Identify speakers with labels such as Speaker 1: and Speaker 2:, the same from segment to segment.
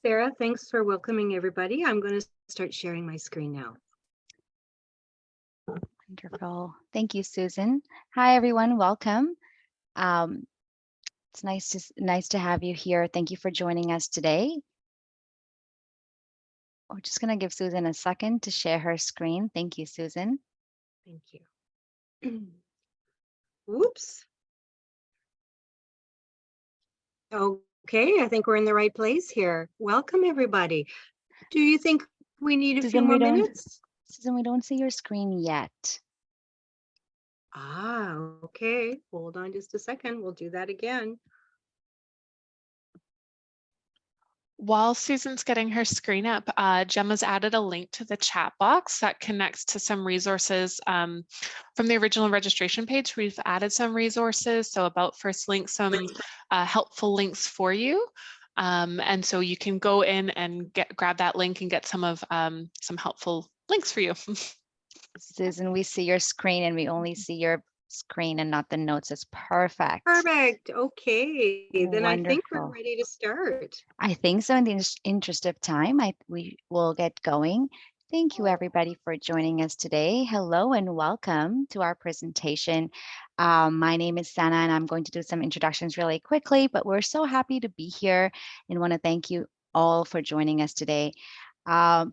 Speaker 1: Sarah. Thanks for welcoming everybody. I'm going to start sharing my screen now.
Speaker 2: Wonderful. Thank you, Susan. Hi, everyone. Welcome. It's nice to have you here. Thank you for joining us today. We're just going to give Susan a second to share her screen. Thank you, Susan.
Speaker 1: Thank you. Oops. Okay, I think we're in the right place here. Welcome, everybody. Do you think we need a few more minutes?
Speaker 2: Susan, we don't see your screen yet.
Speaker 1: Okay. Hold on just a second. We'll do that again.
Speaker 3: While Susan's getting her screen up, Gemma's added a link to the chat box that connects to some resources from the original registration page. We've added some resources, so About First Link, some helpful links for you. And so you can go in and grab that link and get some helpful links for you.
Speaker 2: Susan, we see your screen and we only see your screen and not the notes. It's perfect.
Speaker 1: Perfect. Okay. Then
Speaker 2: Wonderful.
Speaker 1: I think we're ready to start.
Speaker 2: I think so. In the interest of time, we will get going. Thank you, everybody, for joining us today. Hello and welcome to our presentation. My name is Sana, and I'm going to do some introductions really quickly, but we're so happy to be here and want to thank you all for joining us today.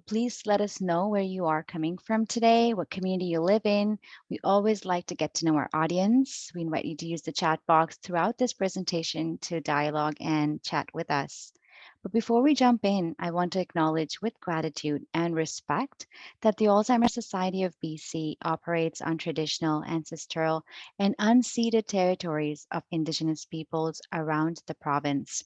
Speaker 2: Please let us know where you are coming from today, what community you live in. We always like to get to know our audience. We invite you to use the chat box throughout this presentation to dialogue and chat with us. But before we jump in, I want to acknowledge with gratitude and respect that the Alzheimer Society of B.C. operates on traditional, ancestral, and unceded territories of Indigenous peoples around the province.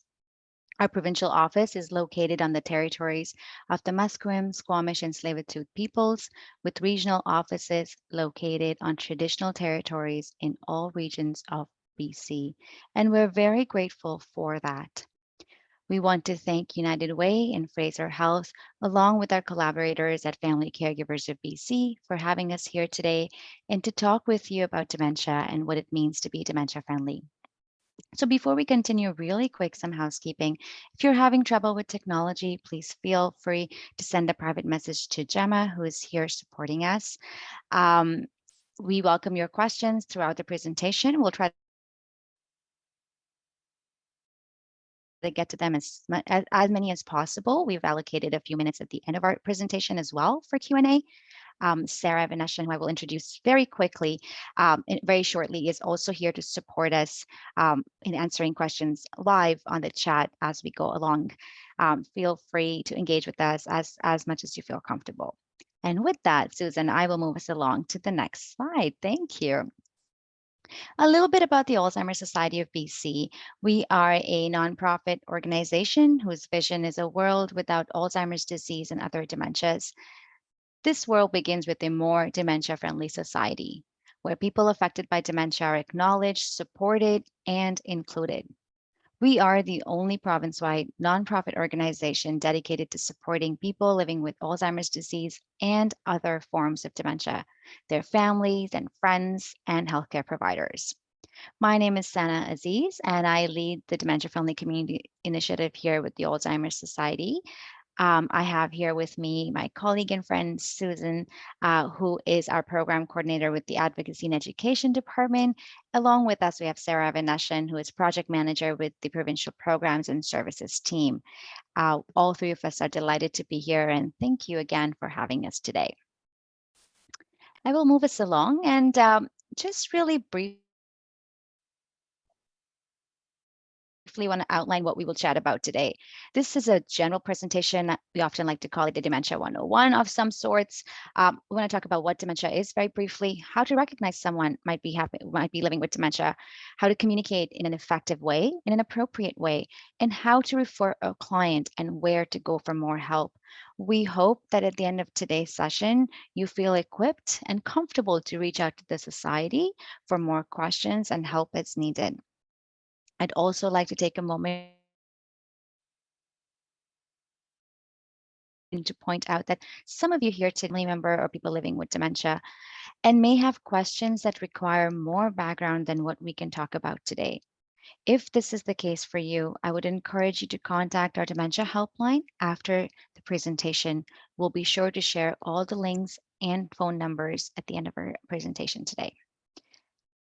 Speaker 2: Our provincial office is located on the territories of the Musqueam, Squamish, and Tsleil-Waututh peoples, with regional offices located on traditional territories in all regions of BC. And we're very grateful for that. We want to thank United Way and Fraser Health, along with our collaborators at Family Caregivers of BC, for having us here today and to talk with you about dementia and what it means to be dementia-friendly. So before we continue, really quick, some housekeeping. If you're having trouble with technology, please feel free to send a private message to Gemma, who is here supporting us. We welcome your questions throughout the presentation. We'll try to get to them as many as possible. We've allocated a few minutes at the end of our presentation as well for Q&A. Sarah Vanessa, who I will introduce very quickly, very shortly, is also here to support us in answering questions live on the chat as we go along. Feel free to engage with us as much as you feel comfortable. And with that, Susan, I will move us along to the next slide. Thank you. A little bit about the Alzheimer Society of BC. We are a nonprofit organization whose vision is a world without Alzheimer's disease and other dementias. This world begins with a more dementia-friendly society, where people affected by dementia are acknowledged, supported, and included. We are the only province-wide nonprofit organization dedicated to supporting people living with Alzheimer's disease and other forms of dementia, their families and friends, and healthcare providers. My name is Sana Aziz, and I lead the Dementia Friendly Community Initiative here with the Alzheimer Society. I have here with me my colleague and friend, Susan, who is our program coordinator with the Advocacy and Education Department. Along with us, we have Sarah Vanessa, who is project manager with the Provincial Programs and Services team. All three of us are delighted to be here, and thank you again for having us today. I will move us along and just really briefly want to outline what we will chat about today. This is a general presentation. We often like to call it a Dementia 101 of some sorts. We want to talk about what dementia is very briefly, how to recognize someone might be living with dementia, how to communicate in an effective way, in an appropriate way, and how to refer a client and where to go for more help. We hope that at the end of today's session, you feel equipped and comfortable to reach out to the Society for more questions and help as needed. I'd also like to take a moment to point out that some of you here today, family member or people living with dementia, and may have questions that require more background than what we can talk about today. If this is the case for you, I would encourage you to contact our dementia helpline after the presentation. We'll be sure to share all the links and phone numbers at the end of our presentation today.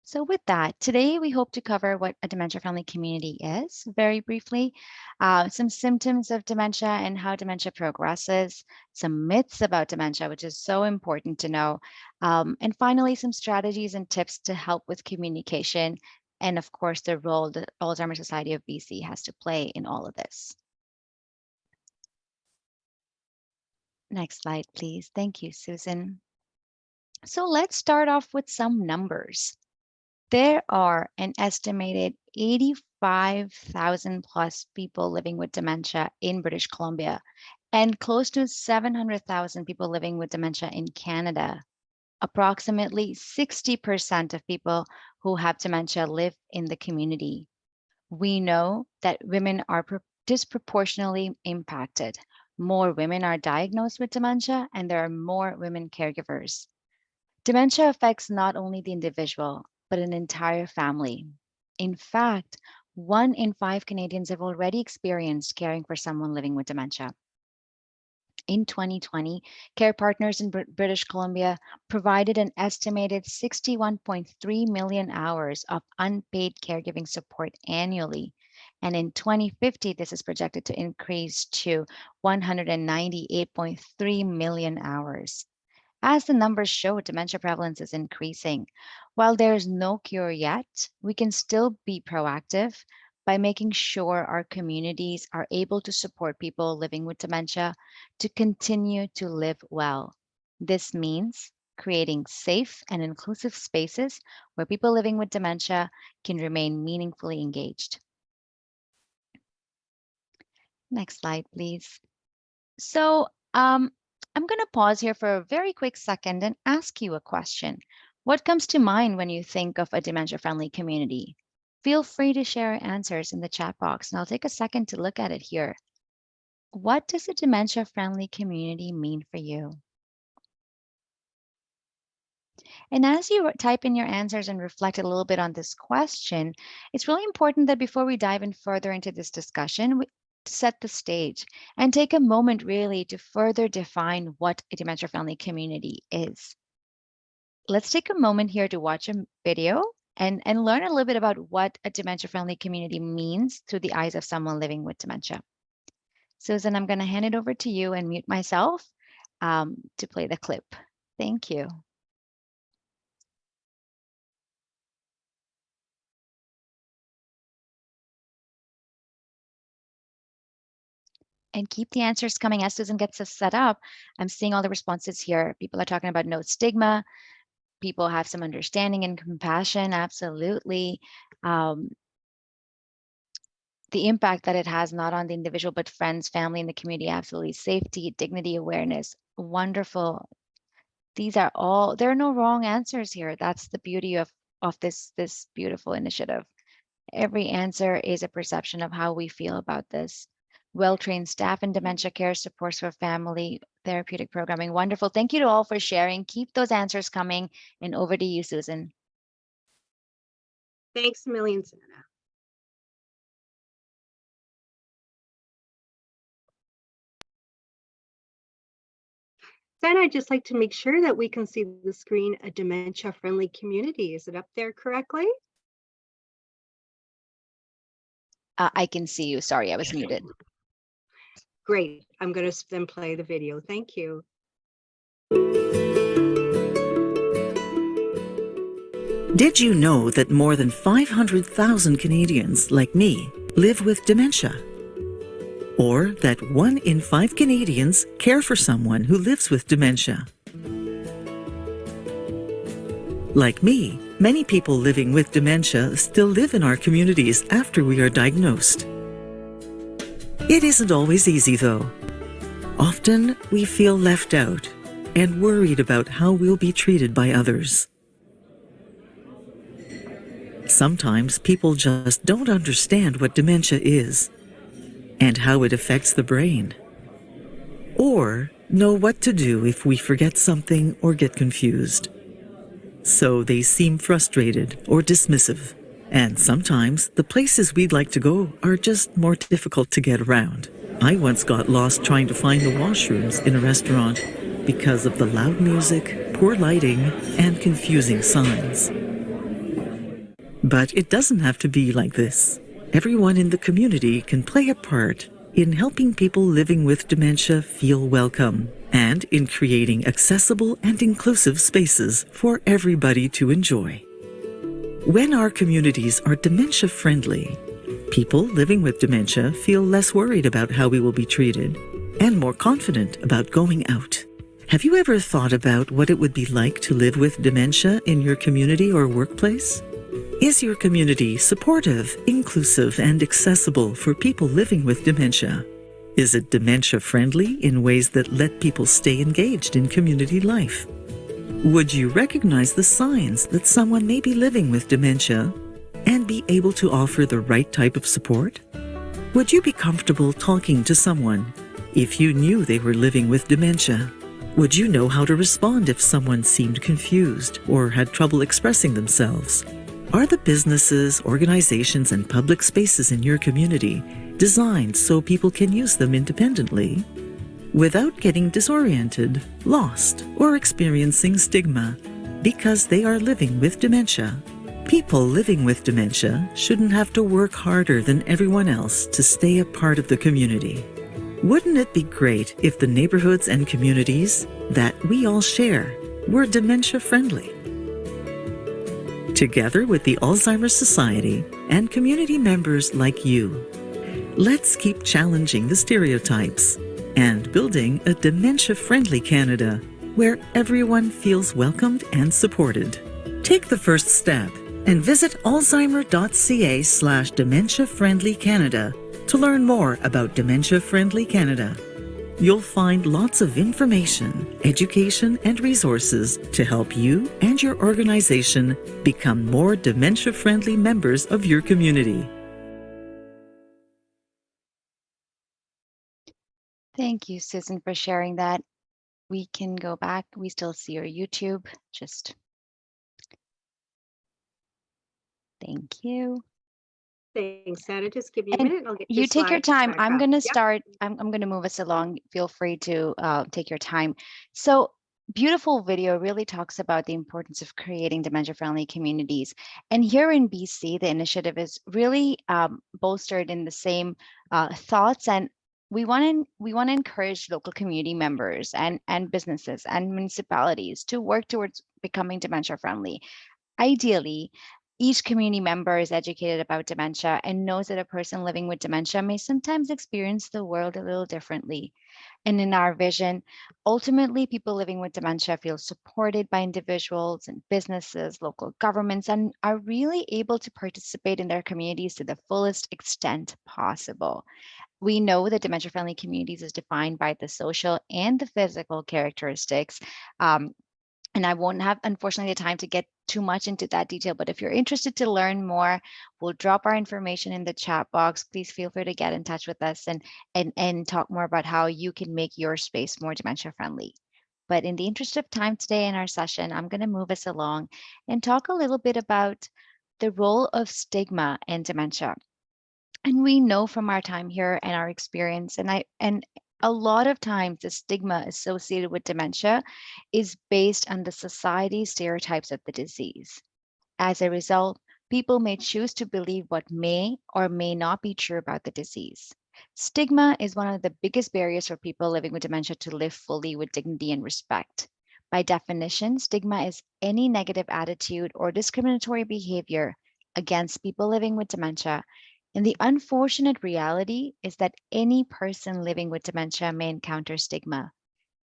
Speaker 2: So with that, today we hope to cover what a dementia-friendly community is, very briefly, some symptoms of dementia and how dementia progresses, some myths about dementia, which is so important to know, and finally, some strategies and tips to help with communication, and of course, the role the Alzheimer Society of B.C. has to play in all of this. Next slide, please. Thank you, Susan. So let's start off with some numbers. There are an estimated 85,000 plus people living with dementia in British Columbia and close to 700,000 people living with dementia in Canada. Approximately 60% of people who have dementia live in the community. We know that women are disproportionately impacted. More women are diagnosed with dementia, and there are more women caregivers. Dementia affects not only the individual, but an entire family. In fact, 1 in 5 Canadians have already experienced caring for someone living with dementia. In 2020, Care Partners in British Columbia provided an estimated 61.3 million hours of unpaid caregiving support annually. And in 2050, this is projected to increase to 198.3 million hours. As the numbers show, dementia prevalence is increasing. While there's no cure yet, we can still be proactive by making sure our communities are able to support people living with dementia to continue to live well. This means creating safe and inclusive spaces where people living with dementia can remain meaningfully engaged. Next slide, please. So, I'm going to pause here for a very quick second and ask you a question. What comes to mind when you think of a dementia-friendly community? Feel free to share answers in the chat box, and I'll take a second to look at it here. What does a dementia-friendly community mean for you? And as you type in your answers and reflect a little bit on this question, it's really important that before we dive in further into this discussion, we set the stage and take a moment really to further define what a dementia-friendly community is. Let's take a moment here to watch a video and learn a little bit about what a dementia-friendly community means through the eyes of someone living with dementia. Susan, I'm going to hand it over to you and mute myself to play the clip. Thank you. And keep the answers coming as Susan gets us set up. I'm seeing all the responses here. People are talking about no stigma. People have some understanding and compassion, absolutely. The impact that it has not on the individual, but friends, family, and the community, absolutely. Safety, dignity, awareness, wonderful. These are all, there are no wrong answers here. That's the beauty of this beautiful initiative. Every answer is a perception of how we feel about this. Well-trained staff in dementia care, supports for family, therapeutic programming. Wonderful. Thank you to all for sharing. Keep those answers coming. And over to you, Susan.
Speaker 1: Thanks a million, Sana. Sana, I'd just like to make sure that we can see the screen, a dementia-friendly community. Is it up there correctly?
Speaker 2: I can see you. Sorry, I was muted.
Speaker 1: Great. I'm going to then play the video. Thank you.
Speaker 4: Did you know that more than 500,000 Canadians, like me, live with dementia? Or that 1 in 5 Canadians care for someone who lives with dementia? Like me, many people living with dementia still live in our communities after we are diagnosed. It isn't always easy, though. Often, we feel left out and worried about how we'll be treated by others. Sometimes people just don't understand what dementia is and how it affects the brain, or know what to do if we forget something or get confused. So they seem frustrated or dismissive. And sometimes the places we'd like to go are just more difficult to get around. I once got lost trying to find the washrooms in a restaurant because of the loud music, poor lighting, and confusing signs. But it doesn't have to be like this. Everyone in the community can play a part in helping people living with dementia feel welcome and in creating accessible and inclusive spaces for everybody to enjoy. When our communities are dementia-friendly, people living with dementia feel less worried about how we will be treated and more confident about going out. Have you ever thought about what it would be like to live with dementia in your community or workplace? Is your community supportive, inclusive, and accessible for people living with dementia? Is it dementia-friendly in ways that let people stay engaged in community life? Would you recognize the signs that someone may be living with dementia and be able to offer the right type of support? Would you be comfortable talking to someone if you knew they were living with dementia? Would you know how to respond if someone seemed confused or had trouble expressing themselves? Are the businesses, organizations, and public spaces in your community designed so people can use them independently without getting disoriented, lost, or experiencing stigma because they are living with dementia? People living with dementia shouldn't have to work harder than everyone else to stay a part of the community. Wouldn't it be great if the neighborhoods and communities that we all share were dementia-friendly? Together with the Alzheimer Society and community members like you, let's keep challenging the stereotypes and building a dementia-friendly Canada where everyone feels welcomed and supported. Take the first step and visit alzheimer.ca/dementia-friendly Canada to learn more about Dementia-Friendly Canada. You'll find lots of information, education, and resources to help you and your organization become more dementia-friendly members of your community.
Speaker 2: Thank you, Susan, for sharing that. We can go back. We still see your YouTube. Thank you.
Speaker 1: Thanks, Sarah. Just give me a
Speaker 2: And
Speaker 1: minute. I'll get
Speaker 2: you take your
Speaker 1: slides
Speaker 2: time.
Speaker 1: back
Speaker 2: I'm
Speaker 1: up.
Speaker 2: going to
Speaker 1: Yep.
Speaker 2: start. I'm going to move us along. Feel free to take your time. So, beautiful video really talks about the importance of creating dementia-friendly communities. And here in BC, the initiative is really bolstered in the same thoughts. And we want to encourage local community members and businesses and municipalities to work towards becoming dementia-friendly. Ideally, each community member is educated about dementia and knows that a person living with dementia may sometimes experience the world a little differently. And in our vision, ultimately, people living with dementia feel supported by individuals and businesses, local governments, and are really able to participate in their communities to the fullest extent possible. We know that dementia-friendly communities is defined by the social and the physical characteristics. And I won't have, unfortunately, the time to get too much into that detail, but if you're interested to learn more, we'll drop our information in the chat box. Please feel free to get in touch with us and talk more about how you can make your space more dementia friendly. But in the interest of time today in our session, I'm going to move us along and talk a little bit about the role of stigma in dementia. And we know from our time here and our experience, and a lot of times the stigma associated with dementia is based on the society stereotypes of the disease. As a result, people may choose to believe what may or may not be true about the disease. Stigma is one of the biggest barriers for people living with dementia to live fully with dignity and respect. By definition, stigma is any negative attitude or discriminatory behavior against people living with dementia. And the unfortunate reality is that any person living with dementia may encounter stigma.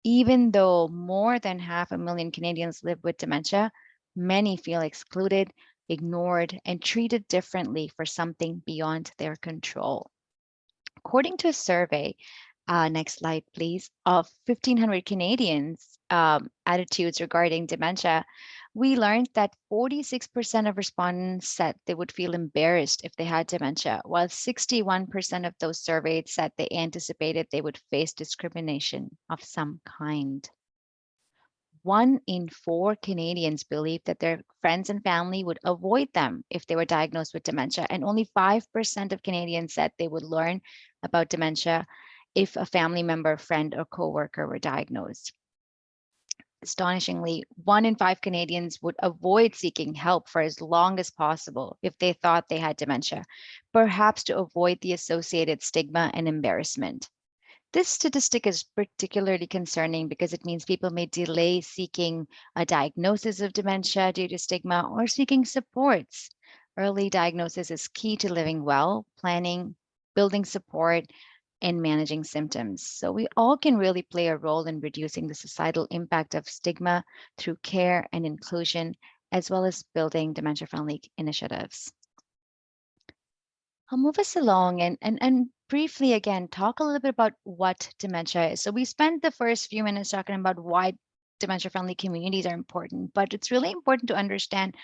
Speaker 2: Even though more than 500,000 Canadians live with dementia, many feel excluded, ignored, and treated differently for something beyond their control. According to a survey, next slide, please, of 1,500 Canadians' attitudes regarding dementia, we learned that 46% of respondents said they would feel embarrassed if they had dementia, while 61% of those surveyed said they anticipated they would face discrimination of some kind. 1 in 4 Canadians believe that their friends and family would avoid them if they were diagnosed with dementia, and only 5% of Canadians said they would learn about dementia if a family member, friend, or coworker were diagnosed. Astonishingly, 1 in 5 Canadians would avoid seeking help for as long as possible if they thought they had dementia, perhaps to avoid the associated stigma and embarrassment. This statistic is particularly concerning because it means people may delay seeking a diagnosis of dementia due to stigma or seeking supports. Early diagnosis is key to living well, planning, building support, and managing symptoms. So we all can really play a role in reducing the societal impact of stigma through care and inclusion, as well as building dementia-friendly initiatives. I'll move us along and briefly again talk a little bit about what dementia is. So we spent the first few minutes talking about why dementia-friendly communities are important, but it's really important to understand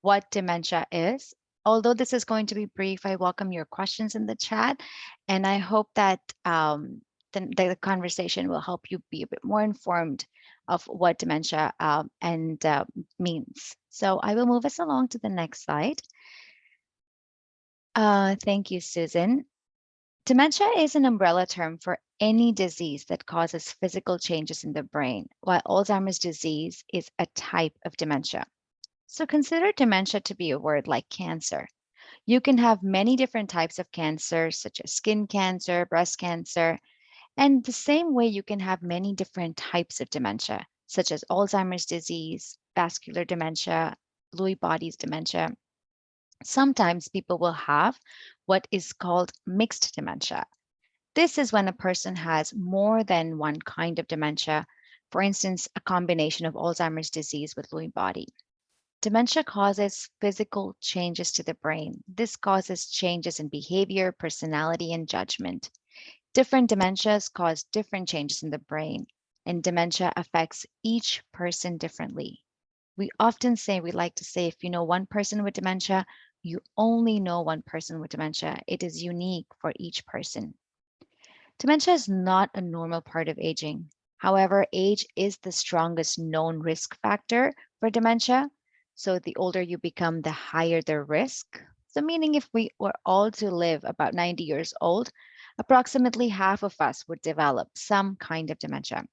Speaker 2: what dementia is. Although this is going to be brief, I welcome your questions in the chat, and I hope that the conversation will help you be a bit more informed of what dementia means. So I will move us along to the next slide. Thank you, Susan. Dementia is an umbrella term for any disease that causes physical changes in the brain, while Alzheimer's disease is a type of dementia. So consider dementia to be a word like cancer. You can have many different types of cancer, such as skin cancer, breast cancer, and the same way you can have many different types of dementia, such as Alzheimer's disease, vascular dementia, Lewy bodies dementia. Sometimes people will have what is called mixed dementia. This is when a person has more than one kind of dementia, for instance, a combination of Alzheimer's disease with Lewy body. Dementia causes physical changes to the brain. This causes changes in behavior, personality, and judgment. Different dementias cause different changes in the brain, and dementia affects each person differently. We like to say, if you know one person with dementia, you only know one person with dementia. It is unique for each person. Dementia is not a normal part of aging. However, age is the strongest known risk factor for dementia. So the older you become, the higher the risk. So meaning if we were all to live about 90 years old, approximately half of us would develop some kind of dementia.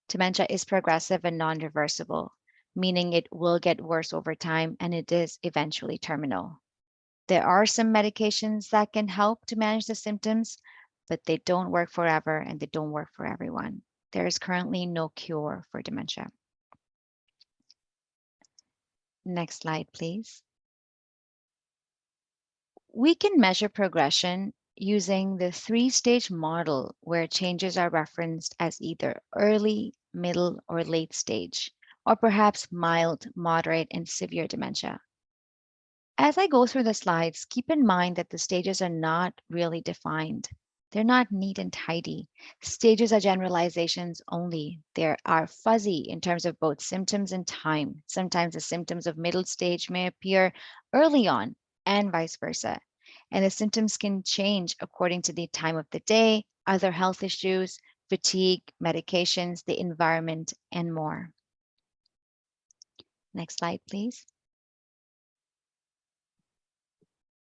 Speaker 2: Dementia is progressive and non-reversible, meaning it will get worse over time and it is eventually terminal. There are some medications that can help to manage the symptoms, but they don't work forever and they don't work for everyone. There is currently no cure for dementia. Next slide, please. We can measure progression using the 3-stage model where changes are referenced as either early, middle, or late stage, or perhaps mild, moderate, and severe dementia. As I go through the slides, keep in mind that the stages are not really defined. They're not neat and tidy. Stages are generalizations only. They are fuzzy in terms of both symptoms and time. Sometimes the symptoms of middle stage may appear early on and vice versa. And the symptoms can change according to the time of the day, other health issues, fatigue, medications, the environment, and more. Next slide, please.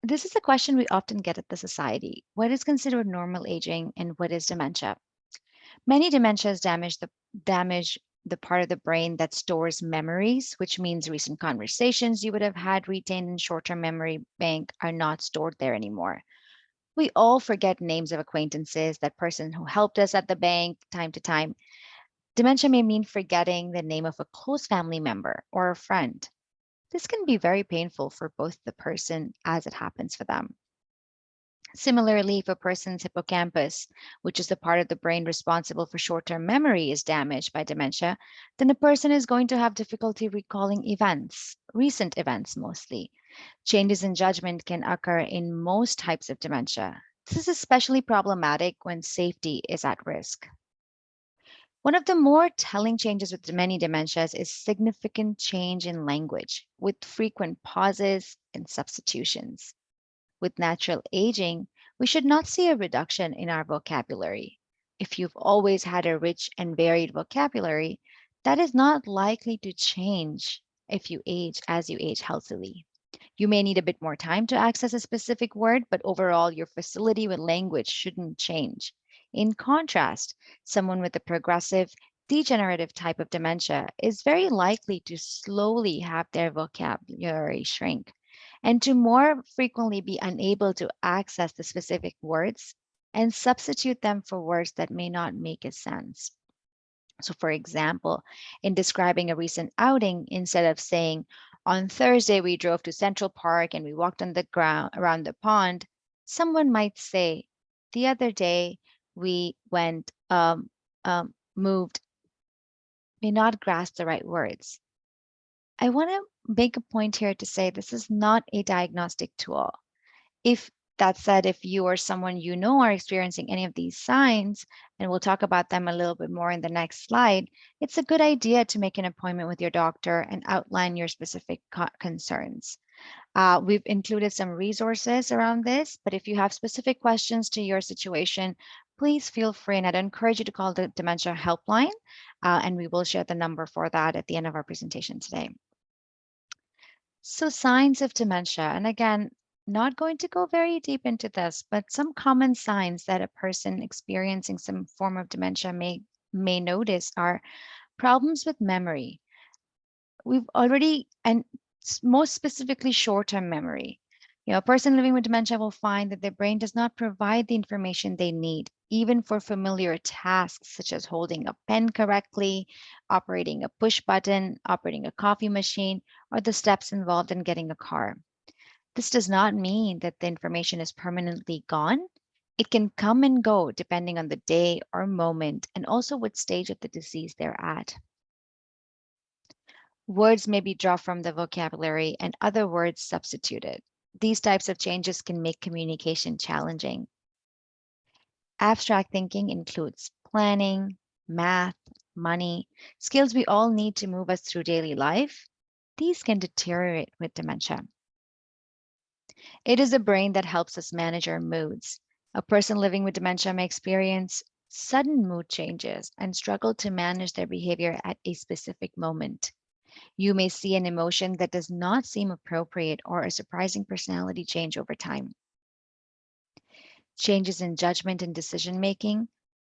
Speaker 2: This is a question we often get at the society. What is considered normal aging and what is dementia? Many dementias damage the part of the brain that stores memories, which means recent conversations you would have had retained in short-term memory bank are not stored there anymore. We all forget names of acquaintances, that person who helped us at the bank time to time. Dementia may mean forgetting the name of a close family member or a friend. This can be very painful for both the person as it happens for them. Similarly, if a person's hippocampus, which is the part of the brain responsible for short-term memory, is damaged by dementia, then the person is going to have difficulty recalling events, recent events mostly. Changes in judgment can occur in most types of dementia. This is especially problematic when safety is at risk. One of the more telling changes with many dementias is significant change in language, with frequent pauses and substitutions. With natural aging, we should not see a reduction in our vocabulary. If you've always had a rich and varied vocabulary, that is not likely to change if you age as you age healthily. You may need a bit more time to access a specific word, but overall, your facility with language shouldn't change. In contrast, someone with a progressive, degenerative type of dementia is very likely to slowly have their vocabulary shrink and to more frequently be unable to access the specific words and substitute them for words that may not make a sense. So, for example, in describing a recent outing, instead of saying, on Thursday, we drove to Central Park and we walked on the ground around the pond, someone might say, the other day we went, moved, may not grasp the right words. I want to make a point here to say this is not a diagnostic tool. If that said, if you or someone you know are experiencing any of these signs, and we'll talk about them a little bit more in the next slide, it's a good idea to make an appointment with your doctor and outline your specific concerns. We've included some resources around this, but if you have specific questions to your situation, please feel free, and I'd encourage you to call the dementia helpline, and we will share the number for that at the end of our presentation today. So signs of dementia, and again, not going to go very deep into this, but some common signs that a person experiencing some form of dementia may notice are problems with memory. We've already, and most specifically short-term memory. A person living with dementia will find that their brain does not provide the information they need, even for familiar tasks such as holding a pen correctly, operating a push button, operating a coffee machine, or the steps involved in getting a car. This does not mean that the information is permanently gone. It can come and go depending on the day or moment, and also what stage of the disease they're at. Words may be dropped from the vocabulary and other words substituted. These types of changes can make communication challenging. Abstract thinking includes planning, math, money, skills we all need to move us through daily life. These can deteriorate with dementia. It is the brain that helps us manage our moods. A person living with dementia may experience sudden mood changes and struggle to manage their behavior at a specific moment. You may see an emotion that does not seem appropriate or a surprising personality change over time. Changes in judgment and decision-making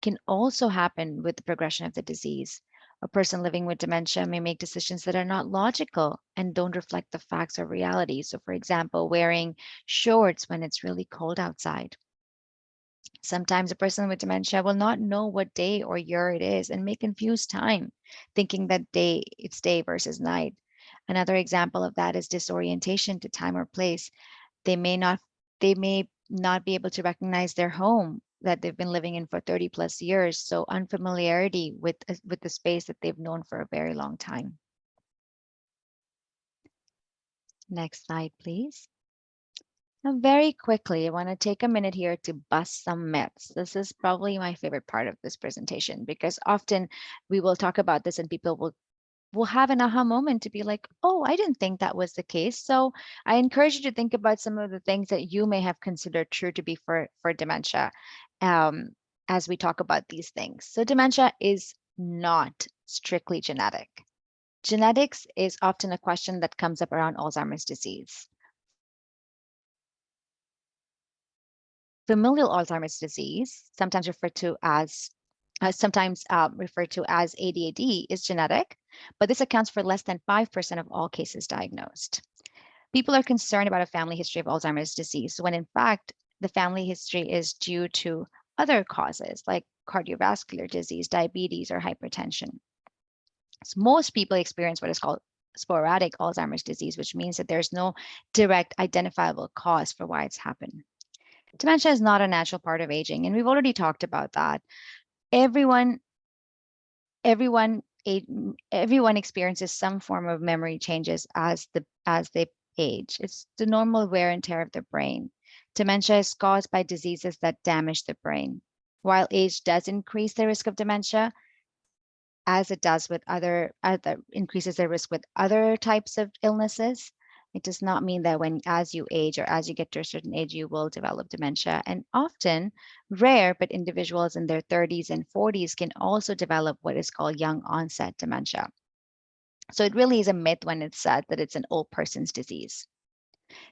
Speaker 2: can also happen with the progression of the disease. A person living with dementia may make decisions that are not logical and don't reflect the facts or reality. So, for example, wearing shorts when it's really cold outside. Sometimes a person with dementia will not know what day or year it is and may confuse time, thinking that it's day versus night. Another example of that is disorientation to time or place. They may not be able to recognize their home that they've been living in for 30 plus years. So unfamiliarity with the space that they've known for a very long time. Next slide, please. Now, very quickly, I want to take a minute here to bust some myths. This is probably my favorite part of this presentation because often we will talk about this and people will have an aha moment to be like, oh, I didn't think that was the case. So I encourage you to think about some of the things that you may have considered true to be for dementia as we talk about these things. So dementia is not strictly genetic. Genetics is often a question that comes up around Alzheimer's disease. Familial Alzheimer's disease, sometimes referred to as ADAD, is genetic, but this accounts for less than 5% of all cases diagnosed. People are concerned about a family history of Alzheimer's disease, when in fact, the family history is due to other causes like cardiovascular disease, diabetes, or hypertension. So most people experience what is called sporadic Alzheimer's disease, which means that there's no direct identifiable cause for why it's happened. Dementia is not a natural part of aging, and we've already talked about that. Everyone experiences some form of memory changes as they age. It's the normal wear and tear of the brain. Dementia is caused by diseases that damage the brain. While age does increase the risk of dementia, as it does with increases the risk with other types of illnesses, It does not mean that as you age or as you get to a certain age, you will develop dementia. And often, rare, but individuals in their 30s and 40s can also develop what is called young onset dementia. So it really is a myth when it's said that it's an old person's disease.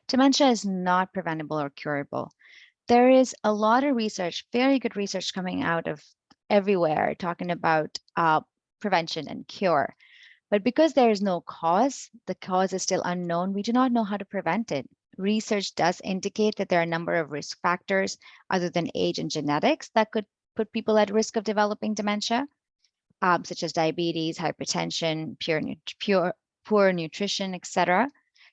Speaker 2: Dementia is not preventable or curable. There is a lot of research, very good research coming out of everywhere talking about prevention and cure. But because there is no cause, the cause is still unknown, we do not know how to prevent it. Research does indicate that there are a number of risk factors other than age and genetics that could put people at risk of developing dementia, such as diabetes, hypertension, poor nutrition, etc.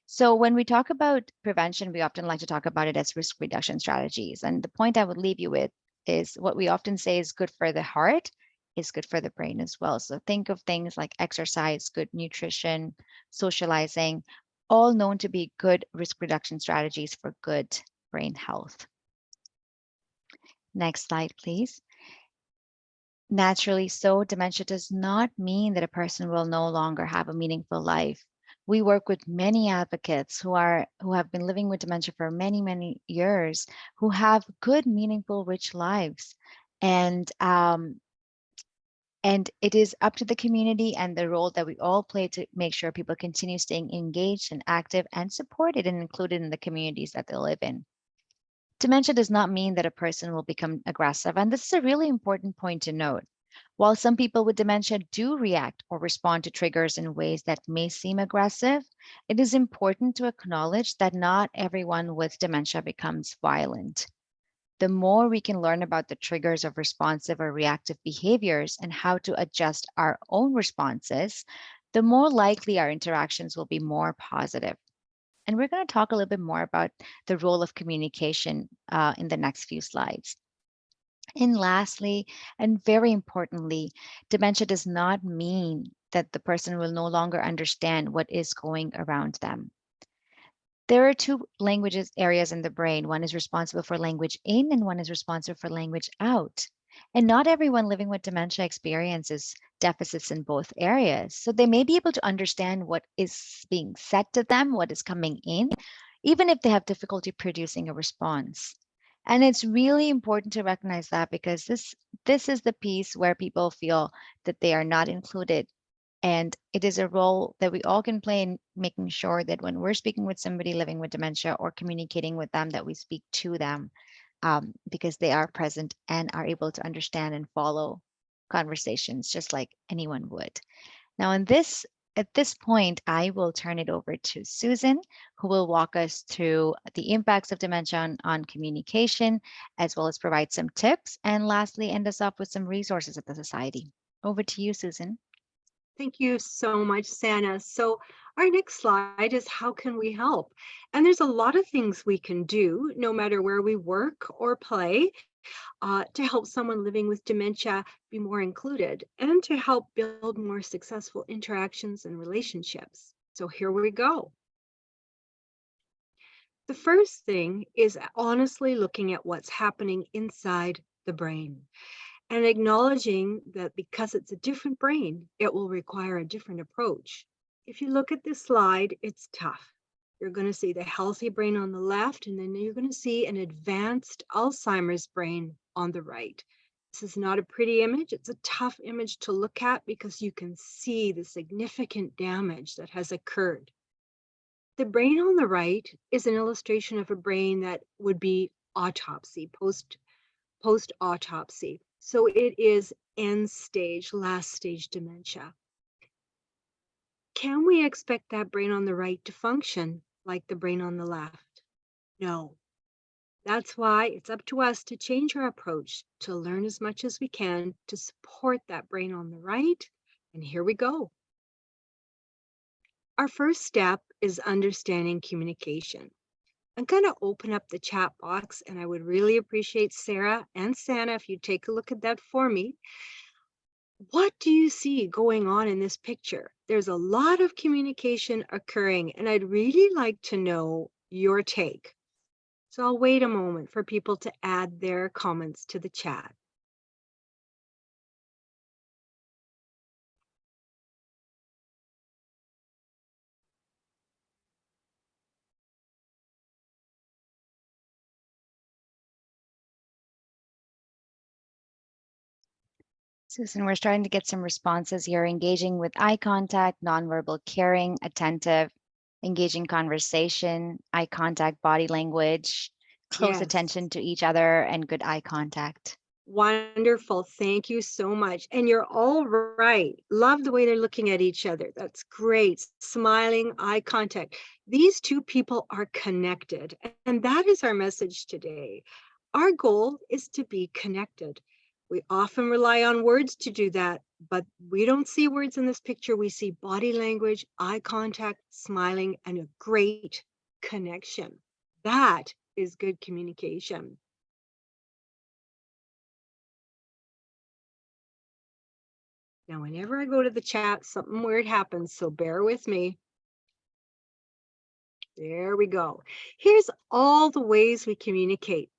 Speaker 2: So when we talk about prevention, we often like to talk about it as risk reduction strategies. And the point I would leave you with is what we often say is good for the heart is good for the brain as well. So think of things like exercise, good nutrition, socializing, all known to be good risk reduction strategies for good brain health. Next slide, please. Naturally so, dementia does not mean that a person will no longer have a meaningful life. We work with many advocates who have been living with dementia for many, many years, who have good, meaningful, rich lives. And it is up to the community and the role that we all play to make sure people continue staying engaged and active and supported and included in the communities that they live in. Dementia does not mean that a person will become aggressive. And this is a really important point to note. While some people with dementia do react or respond to triggers in ways that may seem aggressive, it is important to acknowledge that not everyone with dementia becomes violent. The more we can learn about the triggers of responsive or reactive behaviors and how to adjust our own responses, the more likely our interactions will be more positive. And we're going to talk a little bit more about the role of communication in the next few slides. And lastly, and very importantly, dementia does not mean that the person will no longer understand what is going around them. There are two languages areas in the brain. One is responsible for language in and one is responsible for language out. And not everyone living with dementia experiences deficits in both areas. So they may be able to understand what is being said to them, what is coming in, even if they have difficulty producing a response. And it's really important to recognize that because this is the piece where people feel that they are not included. And it is a role that we all can play in making sure that when we're speaking with somebody living with dementia or communicating with them, that we speak to them because they are present and are able to understand and follow conversations just like anyone would. Now, at this point, I will turn it over to Susan, who will walk us through the impacts of dementia on communication, as well as provide some tips, and lastly, end us off with some resources at the Society. Over to you, Susan.
Speaker 1: Thank you so much, Sana. So our next slide is how can we help? And there's a lot of things we can do, no matter where we work or play, to help someone living with dementia be more included and to help build more successful interactions and relationships. So here we go. The first thing is honestly looking at what's happening inside the brain and acknowledging that because it's a different brain, it will require a different approach. If you look at this slide, it's tough. You're going to see the healthy brain on the left, and then you're going to see an advanced Alzheimer's brain on the right. This is not a pretty image. It's a tough image to look at because you can see the significant damage that has occurred. The brain on the right is an illustration of a brain that would be autopsy, post-autopsy. So it is end stage, last stage dementia. Can we expect that brain on the right to function like the brain on the left? No. That's why it's up to us to change our approach, to learn as much as we can to support that brain on the right. And here we go. Our first step is understanding communication. I'm going to open up the chat box, and I would really appreciate Sarah and Sana if you take a look at that for me. What do you see going on in this picture? There's a lot of communication occurring, and I'd really like to know your take. So I'll wait a moment for people to add their comments to the chat.
Speaker 2: Susan, we're starting to get some responses here. Engaging with eye contact, nonverbal caring, attentive, engaging conversation, eye contact, body language, close
Speaker 1: Yes.
Speaker 2: attention to each other, and good eye contact.
Speaker 1: Wonderful. Thank you so much. And you're all right. Love the way they're looking at each other. That's great. Smiling, eye contact. These two people are connected. And that is our message today. Our goal is to be connected. We often rely on words to do that, but we don't see words in this picture. We see body language, eye contact, smiling, and a great connection. That is good communication. Now, whenever I go to the chat, something weird happens, so bear with me. There we go. Here's all the ways we communicate.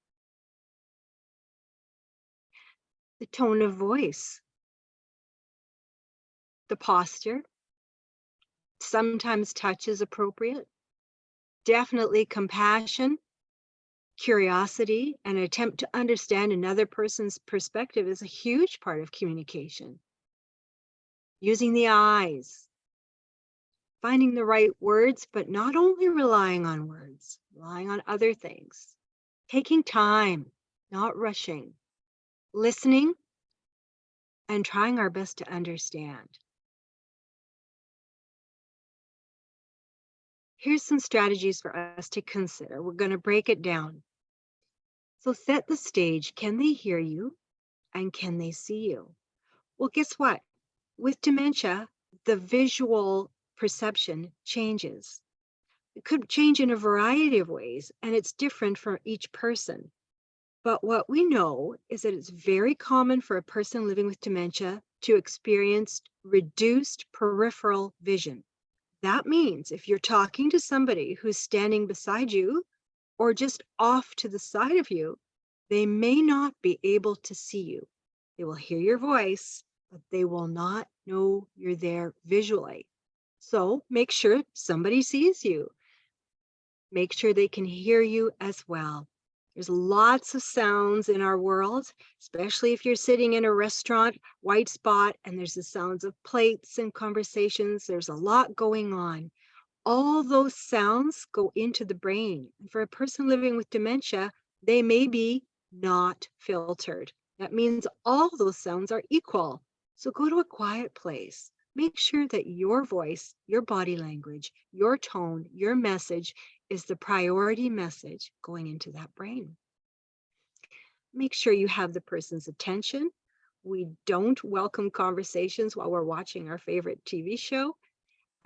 Speaker 1: The tone of voice, the posture, sometimes touch is appropriate, definitely compassion, curiosity, and an attempt to understand another person's perspective is a huge part of communication. Using the eyes, finding the right words, but not only relying on words, relying on other things. Taking time, not rushing. Listening and trying our best to understand. Here's some strategies for us to consider. We're going to break it down. So set the stage. Can they hear you? And can they see you? Well, guess what? With dementia, the visual perception changes. It could change in a variety of ways, and it's different for each person. But what we know is that it's very common for a person living with dementia to experience reduced peripheral vision. That means if you're talking to somebody who's standing beside you or just off to the side of you, they may not be able to see you. They will hear your voice, but they will not know you're there visually. So make sure somebody sees you. Make sure they can hear you as well. There's lots of sounds in our world, especially if you're sitting in a restaurant, white spot, and there's the sounds of plates and conversations. There's a lot going on. All those sounds go into the brain. And for a person living with dementia, they may be not filtered. That means all those sounds are equal. So go to a quiet place. Make sure that your voice, your body language, your tone, your message is the priority message going into that brain. Make sure you have the person's attention. We don't welcome conversations while we're watching our favorite TV show.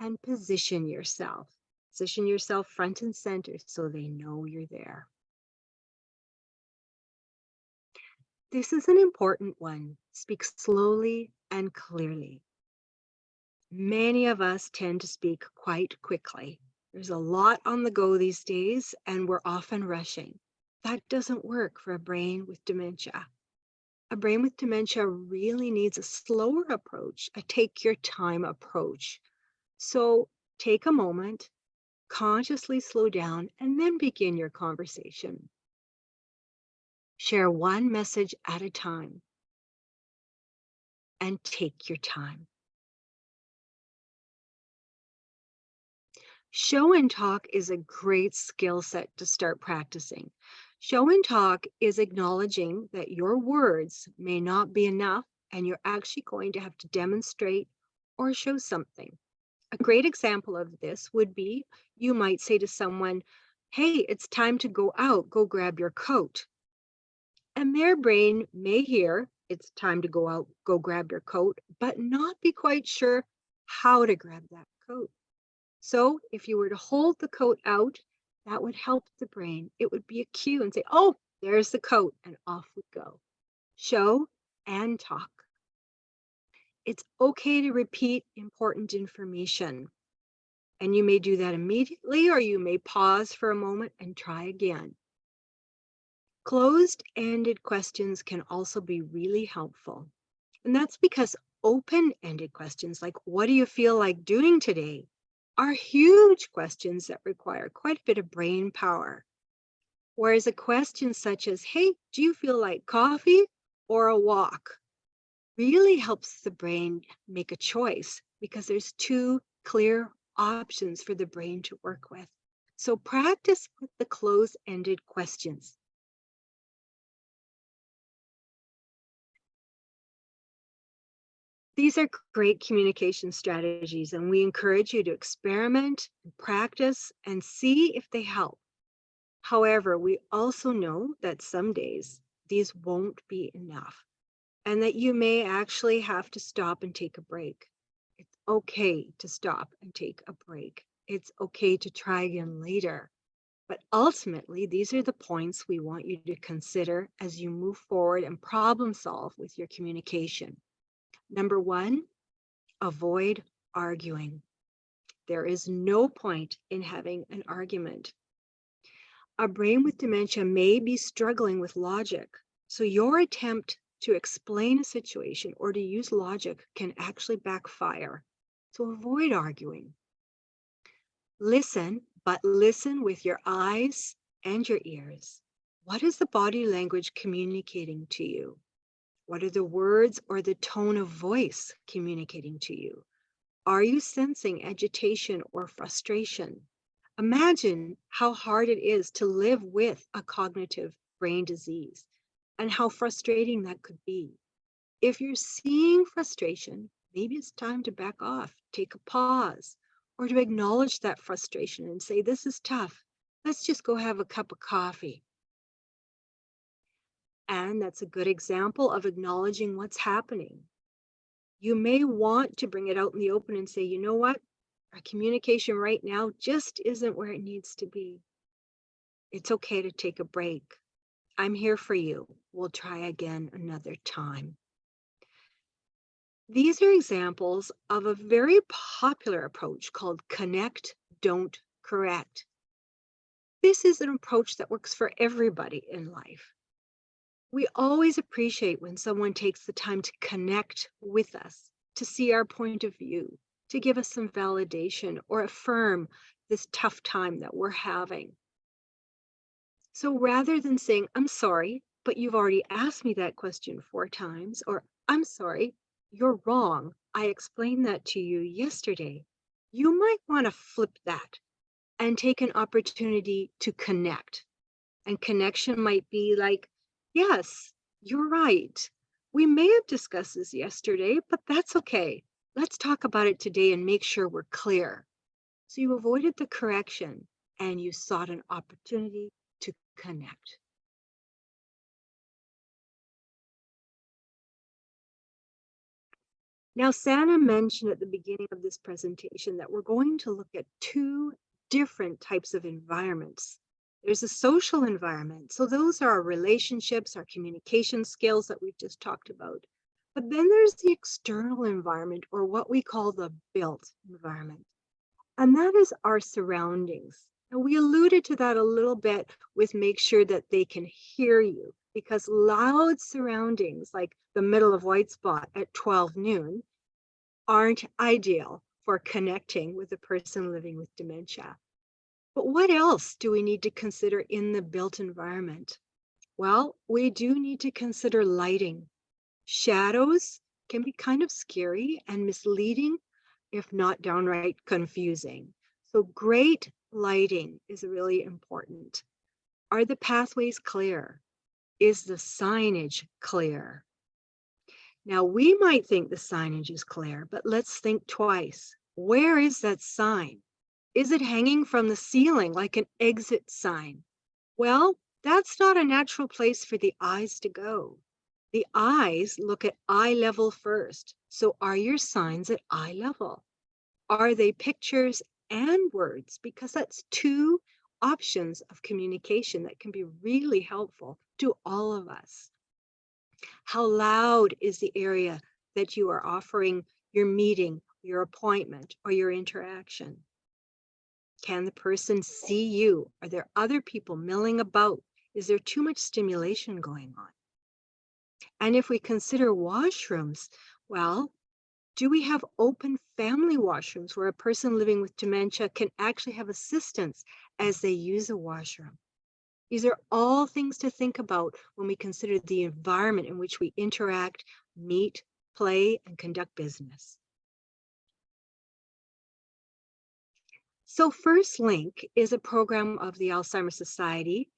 Speaker 1: And position yourself. Position yourself front and center so they know you're there. This is an important one. Speak slowly and clearly. Many of us tend to speak quite quickly. There's a lot on the go these days, and we're often rushing. That doesn't work for a brain with dementia. A brain with dementia really needs a slower approach, a take your time approach. So take a moment, consciously slow down, and then begin your conversation. Share one message at a time and take your time. Show and talk is a great skill set to start practicing. Show and talk is acknowledging that your words may not be enough and you're actually going to have to demonstrate or show something. A great example of this would be you might say to someone, "Hey, it's time to go out, go grab your coat." And their brain may hear, "It's time to go out, go grab your coat," but not be quite sure how to grab that coat. So if you were to hold the coat out, that would help the brain. It would be a cue and say, "Oh, there's the coat," and off we go. Show and talk. It's okay to repeat important information. And you may do that immediately, or you may pause for a moment and try again. Closed-ended questions can also be really helpful. And that's because open-ended questions like, "What do you feel like doing today?" are huge questions that require quite a bit of brain power. Whereas a question such as, "Hey, do you feel like coffee or a walk?" really helps the brain make a choice because there's two clear options for the brain to work with. So practice with the close-ended questions. These are great communication strategies, and we encourage you to experiment and practice and see if they help. However, we also know that some days these won't be enough and that you may actually have to stop and take a break. It's okay to stop and take a break. It's okay to try again later. But ultimately, these are the points we want you to consider as you move forward and problem solve with your communication. Number one, avoid arguing. There is no point in having an argument. A brain with dementia may be struggling with logic, so your attempt to explain a situation or to use logic can actually backfire. So avoid arguing. Listen, but listen with your eyes and your ears. What is the body language communicating to you? What are the words or the tone of voice communicating to you? Are you sensing agitation or frustration? Imagine how hard it is to live with a cognitive brain disease and how frustrating that could be. If you're seeing frustration, maybe it's time to back off, take a pause, or to acknowledge that frustration and say, this is tough. Let's just go have a cup of coffee. And that's a good example of acknowledging what's happening. You may want to bring it out in the open and say, you know what? Our communication right now just isn't where it needs to be. It's okay to take a break. I'm here for you. We'll try again another time. These are examples of a very popular approach called connect, don't correct. This is an approach that works for everybody in life. We always appreciate when someone takes the time to connect with us, to see our point of view, to give us some validation or affirm this tough time that we're having. So rather than saying, I'm sorry, but you've already asked me that question 4 times, or I'm sorry, you're wrong. I explained that to you yesterday. You might want to flip that and take an opportunity to connect. And connection might be like, yes, you're right. We may have discussed this yesterday, but that's okay. Let's talk about it today and make sure we're clear. So you avoided the correction and you sought an opportunity to connect. Now, Sana mentioned at the beginning of this presentation that we're going to look at 2 different types of environments. There's a social environment. So those are our relationships, our communication skills that we've just talked about. But then there's the external environment, or what we call the built environment. And that is our surroundings. And we alluded to that a little bit with make sure that they can hear you, because loud surroundings like the middle of white spot at 12 noon aren't ideal for connecting with a person living with dementia. But what else do we need to consider in the built environment? Well, we do need to consider lighting. Shadows can be kind of scary and misleading, if not downright confusing. So great lighting is really important. Are the pathways clear? Is the signage clear? Now, we might think the signage is clear, but let's think twice. Where is that sign? Is it hanging from the ceiling like an exit sign? Well, that's not a natural place for the eyes to go. The eyes look at eye level first. So are your signs at eye level? Are they pictures and words? Because that's 2 options of communication that can be really helpful to all of us. How loud is the area that you are offering your meeting, your appointment, or your interaction? Can the person see you? Are there other people milling about? Is there too much stimulation going on? And if we consider washrooms, well, do we have open family washrooms where a person living with dementia can actually have assistance as they use a washroom? These are all things to think about when we consider the environment in which we interact, meet, play, and conduct business. So First Link is a program of the Alzheimer Society,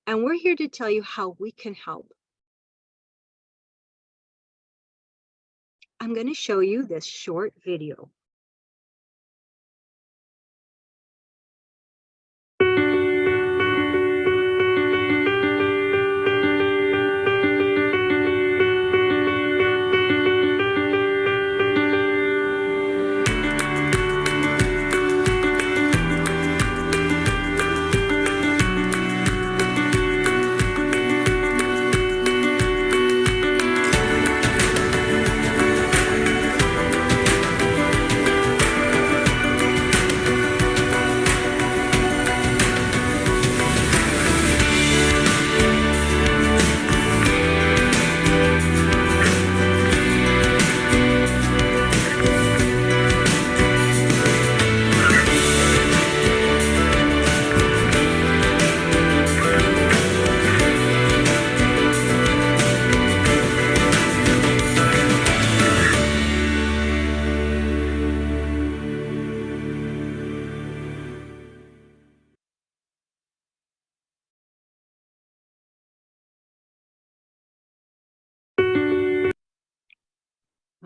Speaker 1: and we're here to tell you how we can help. I'm going to show you this short video.